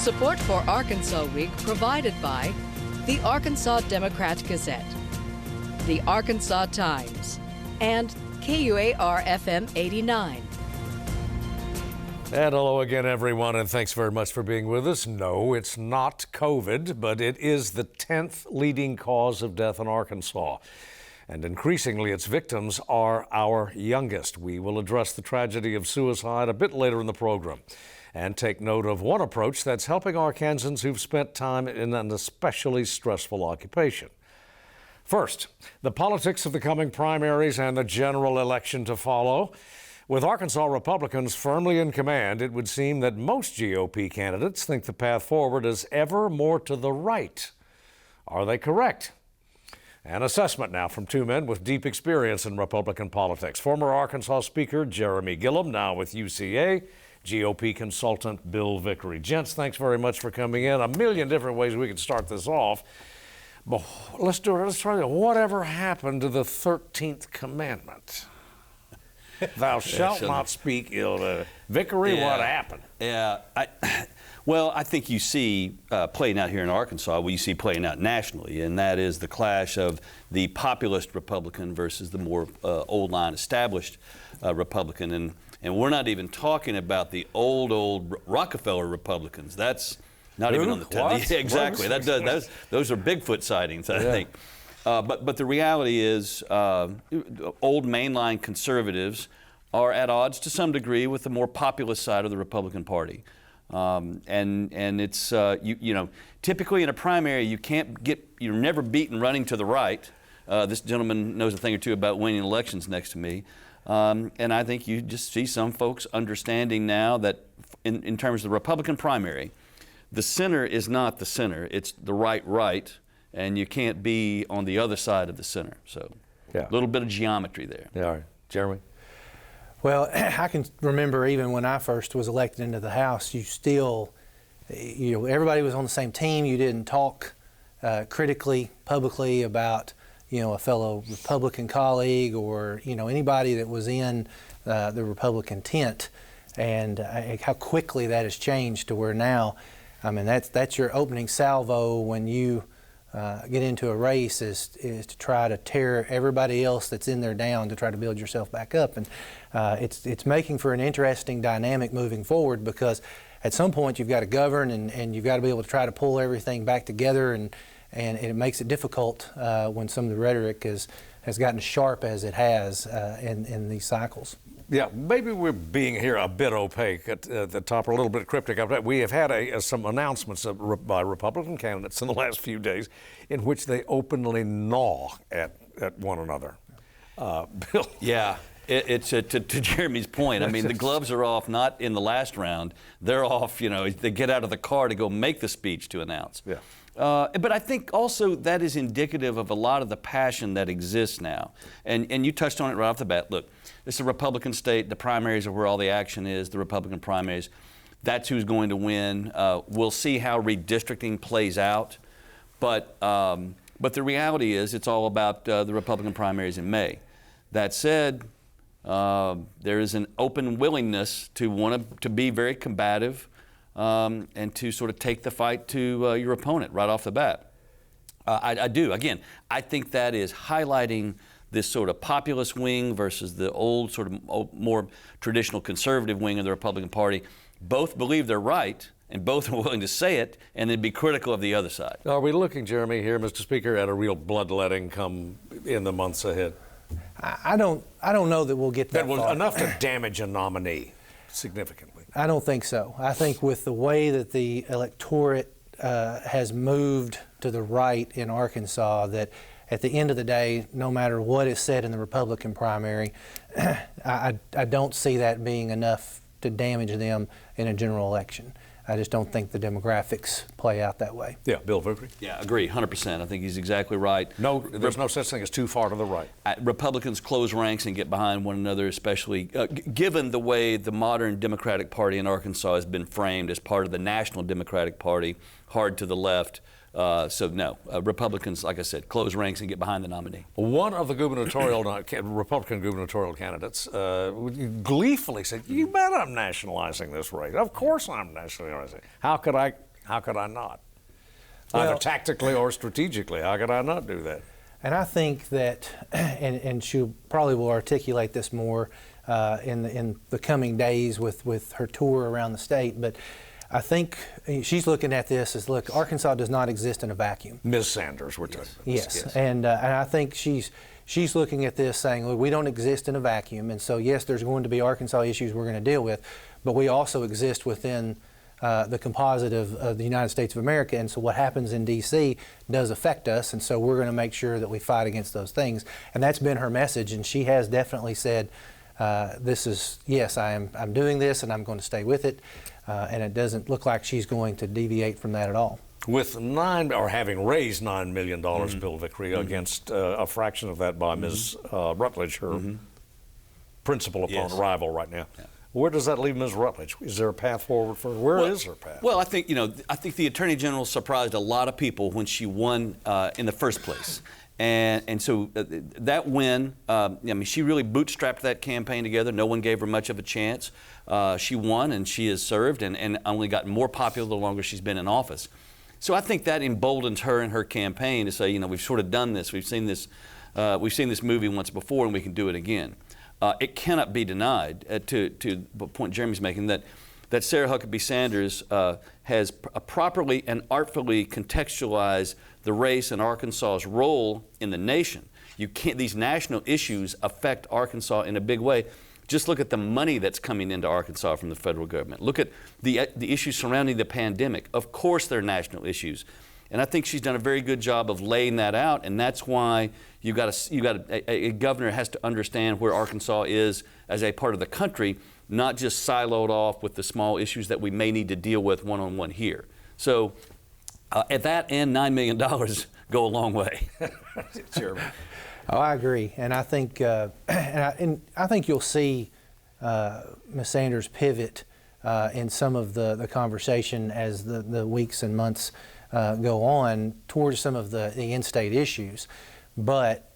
Support for Arkansas Week provided by the Arkansas Democrat-Gazette, the Arkansas Times, and KUAR-FM 89. And hello again, everyone, and thanks very much for being with us. No, it's not COVID, but it is the 10th leading cause of death in Arkansas. And increasingly, its victims are our youngest. We will address the tragedy of suicide a bit later in the program and take note of one approach that's helping Arkansans who've spent time in an especially stressful occupation. First, the politics of the coming primaries and the general election to follow. With Arkansas Republicans firmly in command, it would seem that most GOP candidates think the path forward is ever more to the right. Are they correct? An assessment now from two men with deep experience in Republican politics. Former Arkansas Speaker Jeremy Gillam, now with UCA, GOP consultant Bill Vickery. Gents, thanks very much for coming in. A million different ways we could start this off. But let's try it. Whatever happened to the 13th commandment? Thou shalt not speak ill to Vickery. What happened? Yeah, I think you see playing out here in Arkansas what you see playing out nationally, and that is the clash of the populist Republican versus the more old line established Republican. And we're not even talking about the old Rockefeller Republicans. That's not even on the table. Yeah, exactly. Those are Bigfoot sightings, I think. But the reality is old mainline conservatives are at odds to some degree with the more populist side of the Republican Party. And it's, you know, typically in a primary, you're never beaten running to the right. This gentleman knows a thing or two about winning elections next to me. And I think you just see some folks understanding now that in terms of the Republican primary, the center is not the center, it's the right, and you can't be on the other side of the center. So a little bit of geometry there. Yeah, all right. Jeremy? Well, I can remember even when I first was elected into the House, everybody was on the same team. You didn't talk critically, publicly about, a fellow Republican colleague or, anybody that was in the Republican tent. And how quickly that has changed to where now, I mean, that's your opening salvo when you get into a race is to try to tear everybody else that's in there down to try to build yourself back up. And it's making for an interesting dynamic moving forward, because at some point you've got to govern and you've got to be able to try to pull everything back together, and it makes it difficult when some of the rhetoric has gotten as sharp as it has in these cycles. Yeah, maybe we're being here a bit opaque at the top, or a little bit cryptic. We have had some announcements by Republican candidates in the last few days in which they openly gnaw at one another. Bill? Yeah, it's to Jeremy's point. I mean, the gloves are off not in the last round. They're off, they get out of the car to go make the speech to announce. Yeah. But I think also that is indicative of a lot of the passion that exists now. And you touched on it right off the bat. Look, this is a Republican state. The primaries are where all the action is, the Republican primaries. That's who's going to win. We'll see how redistricting plays out. But the reality is it's all about the Republican primaries in May. That said, there is an open willingness to want to be very combative and to sort of take the fight to your opponent right off the bat. I do. Again, I think that is highlighting this sort of populist wing versus the old sort of more traditional conservative wing of the Republican Party. Both believe they're right, and both are willing to say it, and then be critical of the other side. Are we looking, Jeremy, here, Mr. Speaker, at a real bloodletting come in the months ahead? I don't know that we'll get that was far. Enough to damage a nominee significantly. I don't think so. I think with the way that the electorate has moved to the right in Arkansas, that at the end of the day, no matter what is said in the Republican primary, I don't see that being enough to damage them in a general election. I just don't think the demographics play out that way. Yeah, Bill Vickery? Yeah, agree, 100%. I think he's exactly right. No, there's no such thing as too far to the right. Republicans close ranks and get behind one another, especially given the way the modern Democratic Party in Arkansas has been framed as part of the National Democratic Party, hard to the left. So no, Republicans, like I said, close ranks and get behind the nominee. One of the Republican gubernatorial candidates gleefully said, "You bet I'm nationalizing this race. Of course I'm nationalizing. How could I How could I not? Well, either tactically or strategically. How could I not do that? And I think that, and she probably will articulate this more in the coming days with her tour around the state, but I think she's looking at this as, look, Arkansas does not exist in a vacuum. Ms. Sanders, we're talking about. Yes. And I think she's looking at this saying, look, we don't exist in a vacuum, and so yes, there's going to be Arkansas issues we're going to deal with, but we also exist within the composite of the United States of America, and so what happens in D.C. does affect us, and so we're going to make sure that we fight against those things. And that's been her message, and she has definitely said, this is, yes, I'm doing this, and I'm going to stay with it, and it doesn't look like she's going to deviate from that at all. With having raised $9 million, Bill Vickery, against a fraction of that by Ms. Rutledge, her principal opponent, rival right now. Yeah. Where does that leave Ms. Rutledge? Is there a path forward for her? Where is her path? Well, I think the Attorney General surprised a lot of people when she won in the first place. And so that win, I mean, she really bootstrapped that campaign together. No one gave her much of a chance. She won, and she has served and only gotten more popular the longer she's been in office. So I think that emboldens her in her campaign to say, we've sort of done this. We've seen this movie once before, and we can do it again. It cannot be denied, to the point Jeremy's making, that Sarah Huckabee Sanders has properly and artfully contextualized the race and Arkansas's role in the nation. These national issues affect Arkansas in a big way. Just look at the money that's coming into Arkansas from the federal government. Look at the issues surrounding the pandemic. Of course, they're national issues. And I think she's done a very good job of laying that out, and that's why a governor has to understand where Arkansas is as a part of the country, not just siloed off with the small issues that we may need to deal with one-on-one here. So at that and $9 million go a long way. Sure. Oh, I agree, and I think I think you'll see Ms. Sanders pivot in some of the conversation as the weeks and months go on towards some of the in-state issues, but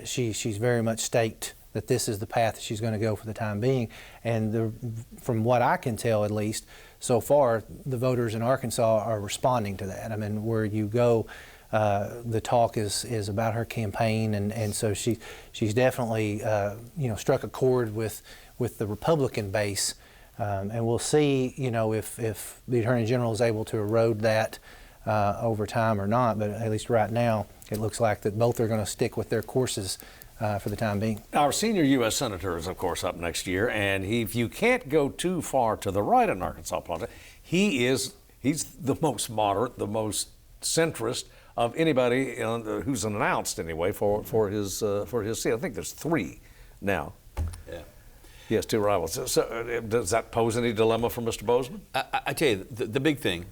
she's very much staked that this is the path that she's going to go for the time being. And from what I can tell, at least so far, the voters in Arkansas are responding to that. I mean, where you go, the talk is about her campaign, and so she's definitely struck a chord with the Republican base, and we'll see if the Attorney General is able to erode that over time or not. But at least right now, it looks like that both are going to stick with their courses for the time being. Our senior U.S. Senator is, of course, up next year, and if you can't go too far to the right in Arkansas politics, he's the most moderate, the most centrist of anybody who's announced anyway for his seat. I think there's 3 now. Yeah. He has 2 rivals. So does that pose any dilemma for Mr. Boozman? I tell you, the big thing,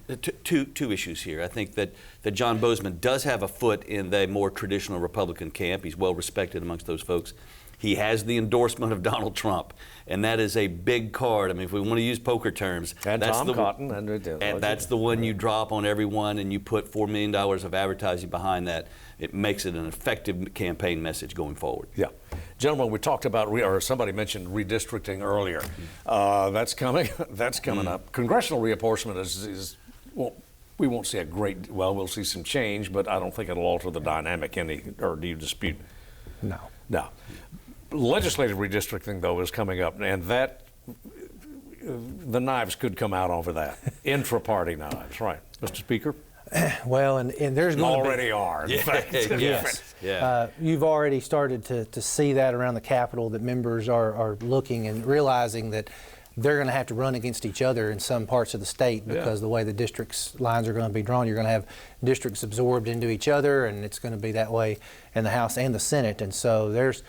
two issues here. I think that John Boozman does have a foot in the more traditional Republican camp. He's well respected amongst those folks. He has the endorsement of Donald Trump, and that is a big card. I mean, if we want to use poker terms, and that's Tom Cotton, and that's the one you drop on everyone, and you put $4 million of advertising behind that. It makes it an effective campaign message going forward. Yeah. Gentlemen, we talked about, or somebody mentioned redistricting earlier. That's coming. That's coming up. Congressional reapportionment is well, we won't see we'll see some change, but I don't think it'll alter the dynamic any, or do you dispute? No. No. Legislative redistricting, though, is coming up, and that the knives could come out over that. Intra-party knives, right, Mr. Speaker? Well, and there's going to already are. In fact. Yes. Yeah. You've already started to see that around the Capitol, that members are looking and realizing that they're going to have to run against each other in some parts of the state because the way the districts lines are going to be drawn, you're going to have districts absorbed into each other, and it's going to be that way in the House and the Senate. And so there's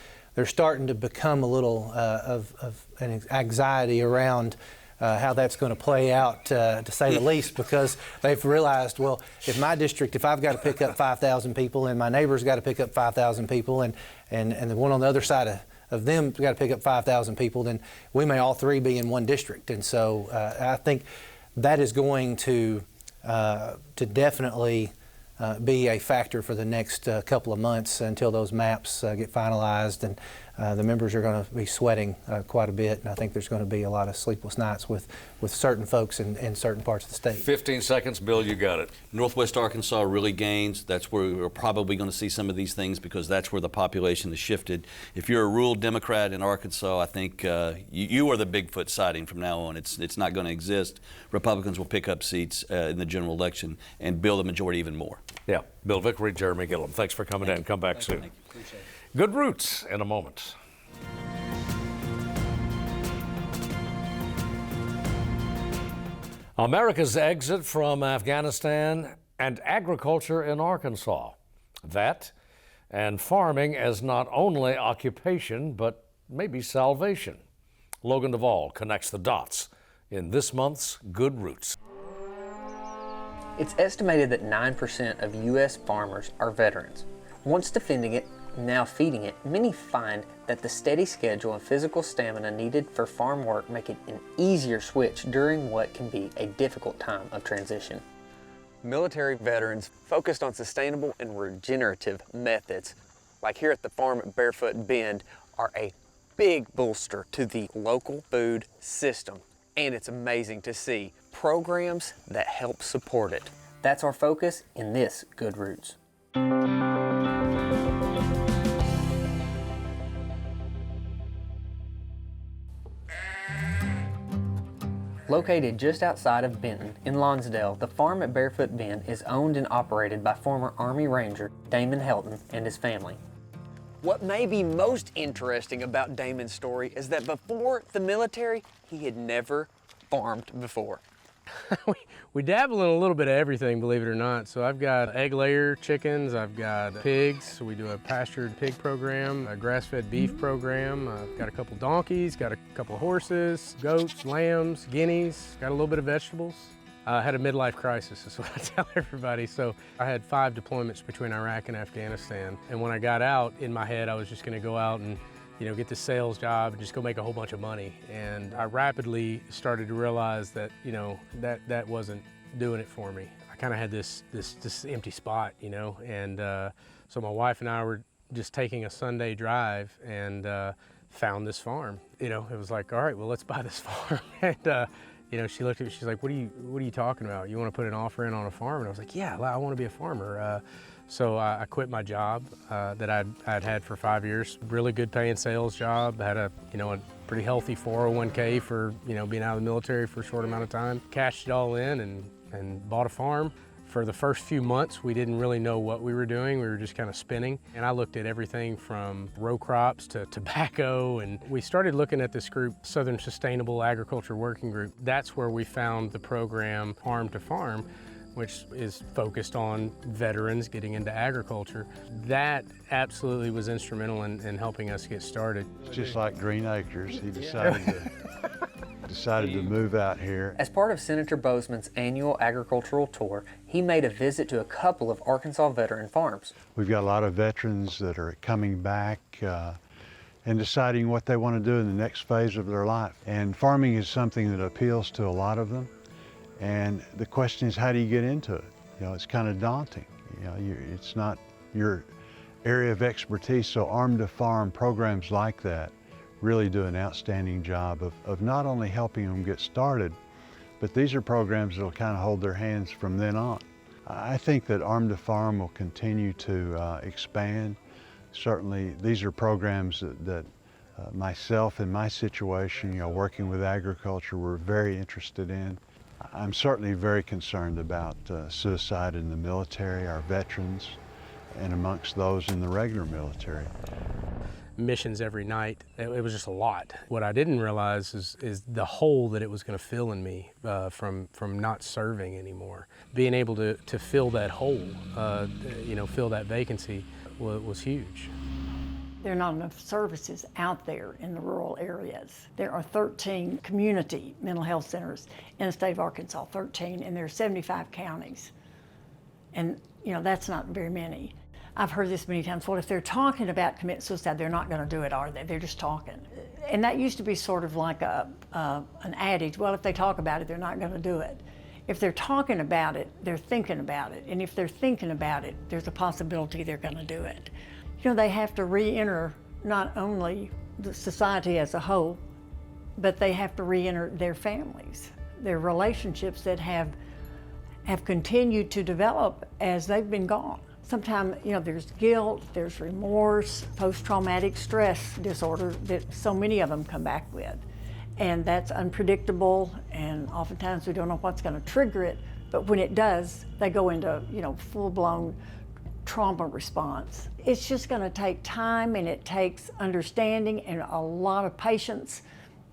starting to become a little of an anxiety around how that's going to play out, to say the least, because they've realized, well, if I've got to pick up 5,000 people and my neighbor's got to pick up 5,000 people and the one on the other side of them got to pick up 5,000 people, then we may all 3 be in one district. And so I think that is going to definitely be a factor for the next couple of months until those maps get finalized. And the members are going to be sweating quite a bit, and I think there's going to be a lot of sleepless nights with certain folks in certain parts of the state. 15 seconds, Bill, you got it. Northwest Arkansas really gains. That's where we're probably going to see some of these things because that's where the population has shifted. If you're a rural Democrat in Arkansas, I think you are the Bigfoot sighting from now on. It's not going to exist. Republicans will pick up seats in the general election and build a majority even more. Yeah, Bill Vickery, Jeremy Gillam, thanks for coming in. Come back soon. Thank you. Appreciate it. Good Roots in a moment. America's exit from Afghanistan and agriculture in Arkansas. That and farming as not only occupation, but maybe salvation. Logan Duvall connects the dots in this month's Good Roots. It's estimated that 9% of U.S. farmers are veterans. Once defending it, now feeding it, many find that the steady schedule and physical stamina needed for farm work make it an easier switch during what can be a difficult time of transition. Military veterans focused on sustainable and regenerative methods, like here at the farm at Barefoot Bend, are a big bolster to the local food system. And it's amazing to see programs that help support it. That's our focus in this Good Roots. Located just outside of Benton, in Lonsdale, the farm at Barefoot Bend is owned and operated by former Army Ranger Damon Helton and his family. What may be most interesting about Damon's story is that before the military, he had never farmed before. We dabble in a little bit of everything, believe it or not. So I've got egg layer chickens, I've got pigs, so we do a pastured pig program, a grass-fed beef program, I've got a couple donkeys, got a couple horses, goats, lambs, guineas, got a little bit of vegetables. I had a midlife crisis, is what I tell everybody. So I had 5 deployments between Iraq and Afghanistan. And when I got out, in my head, I was just gonna go out and get this sales job and just go make a whole bunch of money. And I rapidly started to realize that, that wasn't doing it for me. I kind of had this empty spot, and so my wife and I were just taking a Sunday drive and found this farm. It was like, all right, well, let's buy this farm. And she looked at me, she's like, what are you talking about? You want to put an offer in on a farm? And I was like, yeah, I want to be a farmer. So I quit my job that I'd had for 5 years. Really good paying sales job. Had a pretty healthy 401k for being out of the military for a short amount of time. Cashed it all in and bought a farm. For the first few months, we didn't really know what we were doing. We were just kind of spinning. And I looked at everything from row crops to tobacco. And we started looking at this group, Southern Sustainable Agriculture Working Group. That's where we found the program Farm to Farm, which is focused on veterans getting into agriculture. That absolutely was instrumental in helping us get started. Just like Green Acres, he decided to move out here. As part of Senator Boozman's annual agricultural tour, he made a visit to a couple of Arkansas veteran farms. We've got a lot of veterans that are coming back and deciding what they want to do in the next phase of their life. And farming is something that appeals to a lot of them. And the question is, how do you get into it? It's kind of daunting. It's not your area of expertise. So Arm to Farm programs like that really do an outstanding job of not only helping them get started, but these are programs that will kind of hold their hands from then on. I think that Arm to Farm will continue to expand. Certainly, these are programs that myself in my situation, working with agriculture, we're very interested in. I'm certainly very concerned about suicide in the military, our veterans, and amongst those in the regular military. Missions every night, it was just a lot. What I didn't realize is the hole that it was going to fill in me from not serving anymore. Being able to fill that hole, fill that vacancy was huge. There are not enough services out there in the rural areas. There are 13 community mental health centers in the state of Arkansas, 13, and there are 75 counties. And, that's not very many. I've heard this many times, well, if they're talking about committing suicide, they're not going to do it, are they? They're just talking. And that used to be sort of like an adage, well, if they talk about it, they're not going to do it. If they're talking about it, they're thinking about it. And if they're thinking about it, there's a possibility they're going to do it. They have to re-enter not only the society as a whole, but they have to re-enter their families, their relationships that have continued to develop as they've been gone. Sometimes, you know, there's guilt, there's remorse, post-traumatic stress disorder that so many of them come back with. And that's unpredictable, and oftentimes we don't know what's going to trigger it, but when it does, they go into, you know, full-blown trauma response. It's just going to take time, and it takes understanding and a lot of patience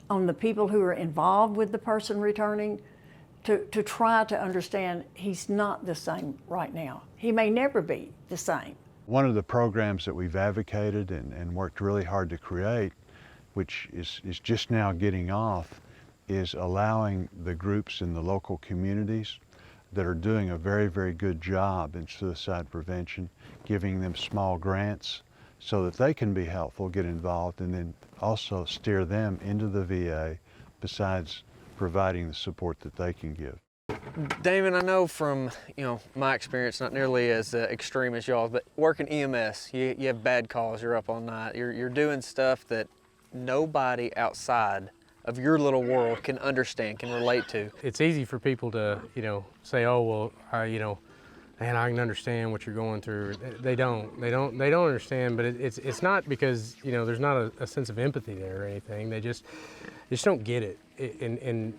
on the people who are involved with the person returning to try to understand he's not the same right now. He may never be the same. One of the programs that we've advocated and worked really hard to create, which is just now getting off, is allowing the groups in the local communities that are doing a very, very good job in suicide prevention, giving them small grants so that they can be helpful, get involved, and then also steer them into the VA besides providing the support that they can give. Damon, I know from my experience, not nearly as extreme as y'all, but working EMS, you have bad calls, you're up all night, you're doing stuff that nobody outside of your little world can understand, can relate to. It's easy for people to, say, oh, well, man, I can understand what you're going through. They don't understand, but it's not because, there's not a sense of empathy there or anything. They just don't get it. And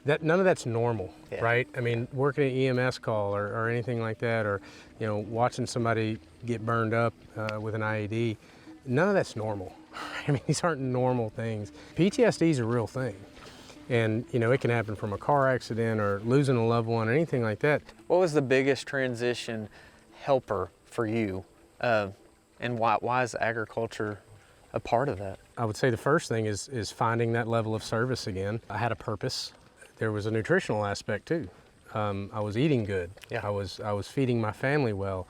that none of that's normal, right? I mean, working an EMS call or anything like that, or, watching somebody get burned up with an IED, none of that's normal. I mean, these aren't normal things. PTSD is a real thing. And, it can happen from a car accident or losing a loved one or anything like that. What was the biggest transition helper for you? And why is agriculture a part of that? I would say the first thing is finding that level of service again. I had a purpose. There was a nutritional aspect too. I was eating good. Yeah. I was feeding my family well.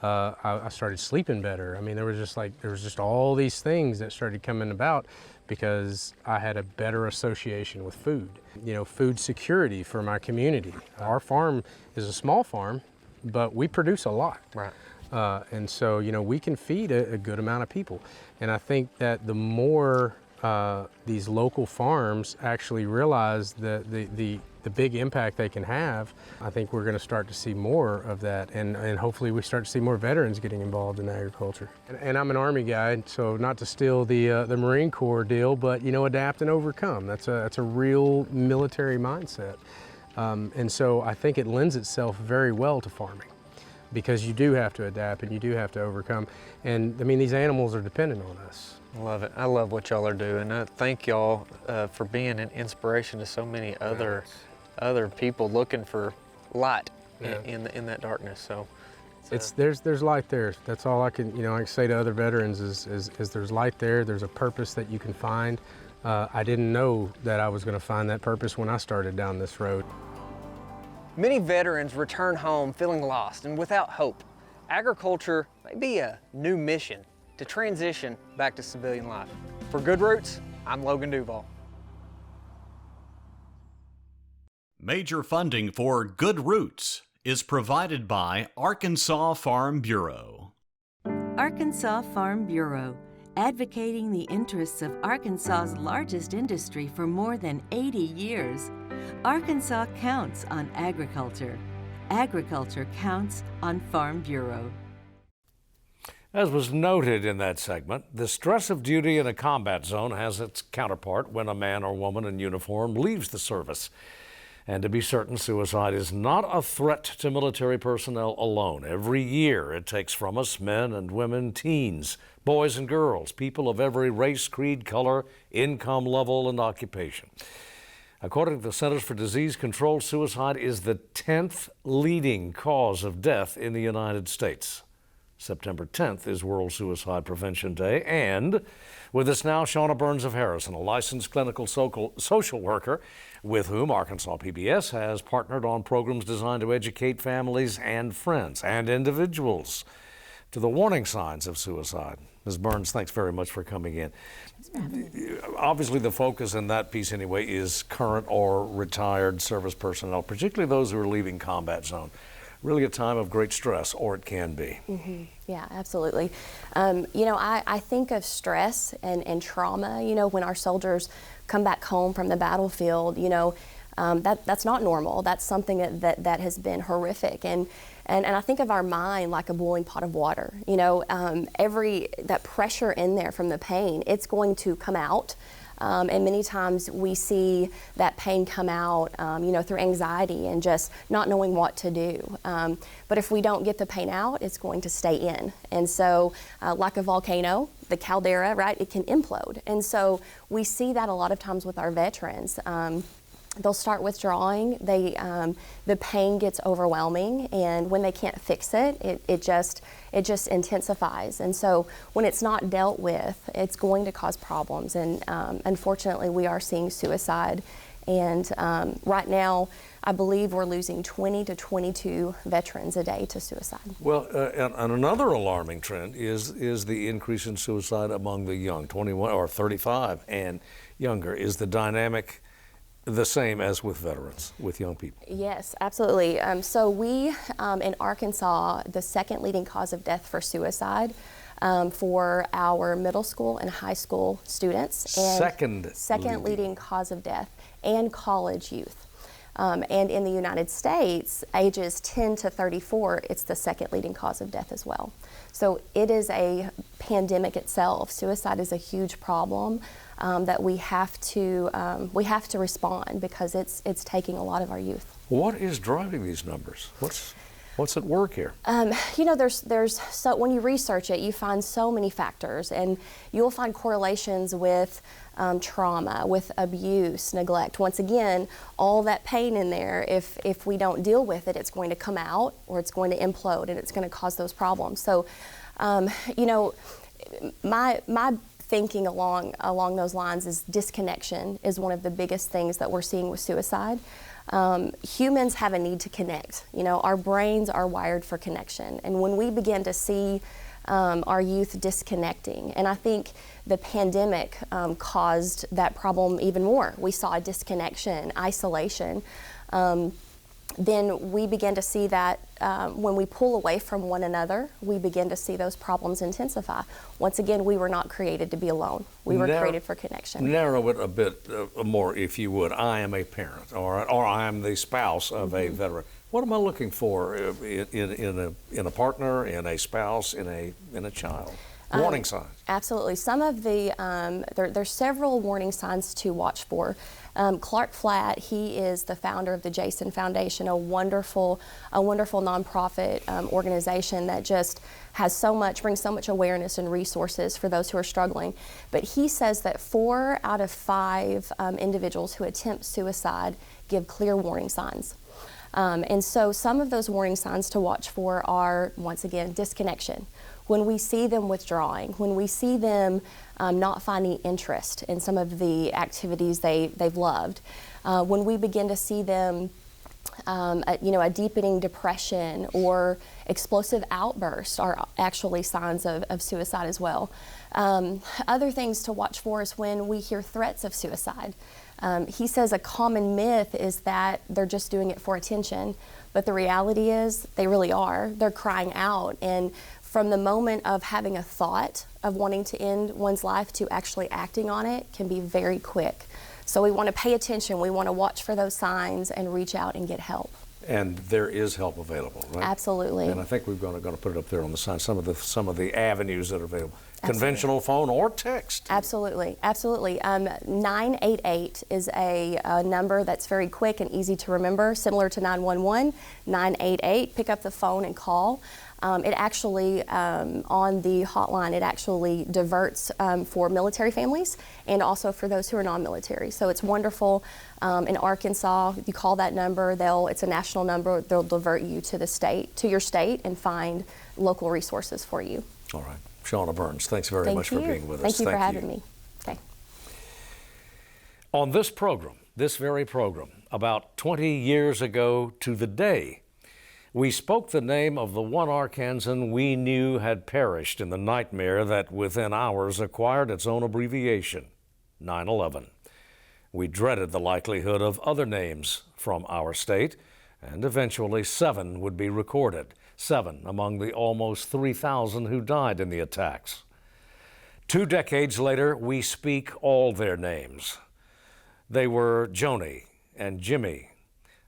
I started sleeping better. I mean, there was just all these things that started coming about because I had a better association with food. Food security for my community. Our farm is a small farm, but we produce a lot. Right. And so, we can feed a good amount of people. And I think that the more these local farms actually realize the big impact they can have, I think we're going to start to see more of that, and hopefully we start to see more veterans getting involved in agriculture. And I'm an Army guy, so not to steal the Marine Corps deal, but adapt and overcome. That's a real military mindset, and so I think it lends itself very well to farming, because you do have to adapt and you do have to overcome. And I mean, these animals are dependent on us. I love it. I love what y'all are doing. I thank y'all for being an inspiration to so many other people looking for light in that darkness. So there's light there. That's all I can say to other veterans is there's light there. There's a purpose that you can find. I didn't know that I was going to find that purpose when I started down this road. Many veterans return home feeling lost and without hope. Agriculture may be a new mission to transition back to civilian life. For Good Roots, I'm Logan Duvall. Major funding for Good Roots is provided by Arkansas Farm Bureau. Arkansas Farm Bureau, advocating the interests of Arkansas's largest industry for more than 80 years. Arkansas counts on agriculture. Agriculture counts on Farm Bureau. As was noted in that segment, the stress of duty in a combat zone has its counterpart when a man or woman in uniform leaves the service. And to be certain, suicide is not a threat to military personnel alone. Every year it takes from us men and women, teens, boys and girls, people of every race, creed, color, income level, and occupation. According to the Centers for Disease Control, suicide is the 10th leading cause of death in the United States. September 10th is World Suicide Prevention Day, and with us now, SHAWNA Burns of Harrison, a licensed clinical social worker with whom Arkansas PBS has partnered on programs designed to educate families and friends and individuals to the warning signs of suicide. Ms. Burns, thanks very much for coming in. Obviously, the focus in that piece anyway is current or retired service personnel, particularly those who are leaving combat zone. really a time of great stress, or it can be. Yeah, absolutely. You know, I think of stress and trauma, you know, when our soldiers come back home from the battlefield, you know, that's not normal. That's something that has been horrific. And I think of our mind like a boiling pot of water. You know, that pressure in there from the pain, it's going to come out. And many times we see that pain come out, you know, through anxiety and just not knowing what to do. But if we don't get the pain out, it's going to stay in. And so, like a volcano, the caldera, right, it can implode. And so we see that a lot of times with our veterans. They'll start withdrawing. The pain gets overwhelming, and when they can't fix it, it just intensifies. And so when it's not dealt with, it's going to cause problems. And unfortunately, we are seeing suicide. And right now, I believe we're losing 20 to 22 veterans a day to suicide. Well, and another alarming trend is the increase in suicide among the young, 21 or 35 and younger. Is the dynamic the same as with veterans, with young people? Yes, absolutely. So we, in Arkansas, the second leading cause of death for suicide for our middle school and high school students. And second leading cause of death, and college youth. And in the United States, ages 10 to 34, it's the second leading cause of death as well. So it is a pandemic itself. Suicide is a huge problem that we have to respond, because it's taking a lot of our youth. What is driving these numbers? What's at work here? You know, so when you research it, you find so many factors, and you'll find correlations with trauma, with abuse, neglect. Once again, all that pain in there, if we don't deal with it, it's going to come out, or it's going to implode, and it's going to cause those problems. So, you know, my thinking along those lines is disconnection is one of the biggest things that we're seeing with suicide. Humans have a need to connect. You know, our brains are wired for connection. And when we begin to see our youth disconnecting, and I think the pandemic caused that problem even more. We saw a disconnection, isolation. Then we begin to see that when we pull away from one another, we begin to see those problems intensify. Once again, we were not created to be alone. We were created for connection. Narrow it a bit more, if you would. I am a parent, or I am the spouse of a veteran. What am I looking for in a partner, in a spouse, in a child? Warning signs. Absolutely. Some of the there's several warning signs to watch for. Clark Flatt, he is the founder of the Jason Foundation, a wonderful nonprofit organization that just brings so much awareness and resources for those who are struggling. But he says that 4 out of 5 individuals who attempt suicide give clear warning signs. And so some of those warning signs to watch for are, once again, disconnection. When we see them withdrawing, when we see them not finding interest in some of the activities they've loved, when we begin to see them, a deepening depression or explosive outbursts are actually signs of suicide as well. Other things to watch for is when we hear threats of suicide. He says a common myth is that they're just doing it for attention, but the reality is they really are. They're crying out, and from the moment of having a thought of wanting to end one's life to actually acting on it can be very quick. So we want to pay attention, we want to watch for those signs and reach out and get help. And there is help available, right? Absolutely. And I think we're going to put it up there on the sign, some of the avenues that are available. Conventional phone or text. Absolutely, absolutely. 988 is a number that's very quick and easy to remember, similar to 911. 988, pick up the phone and call. It actually, on the hotline, it actually diverts for military families and also for those who are non-military. So it's wonderful. In Arkansas, if you call that number, it's a national number. They'll divert you to your state and find local resources for you. All right. SHAWNA Burns, thanks very much for being with us. Thank you for having me. Okay. On this program, this very program, about 20 years ago to the day, we spoke the name of the one Arkansan we knew had perished in the nightmare that within hours acquired its own abbreviation, 9/11. We dreaded the likelihood of other names from our state and eventually 7 would be recorded, 7 among the almost 3,000 who died in the attacks. 2 decades later, we speak all their names. They were Joni and Jimmy.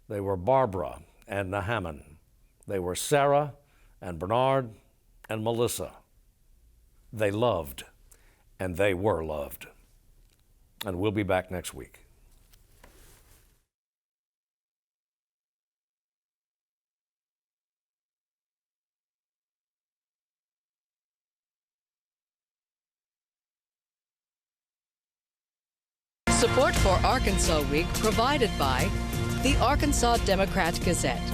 They were Barbara and Nahaman. They were Sarah and Bernard and Melissa. They loved, and they were loved. And we'll be back next week. Support for Arkansas Week provided by the Arkansas Democrat-Gazette,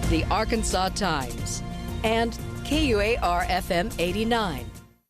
the Arkansas Times, and KUAR-FM 89.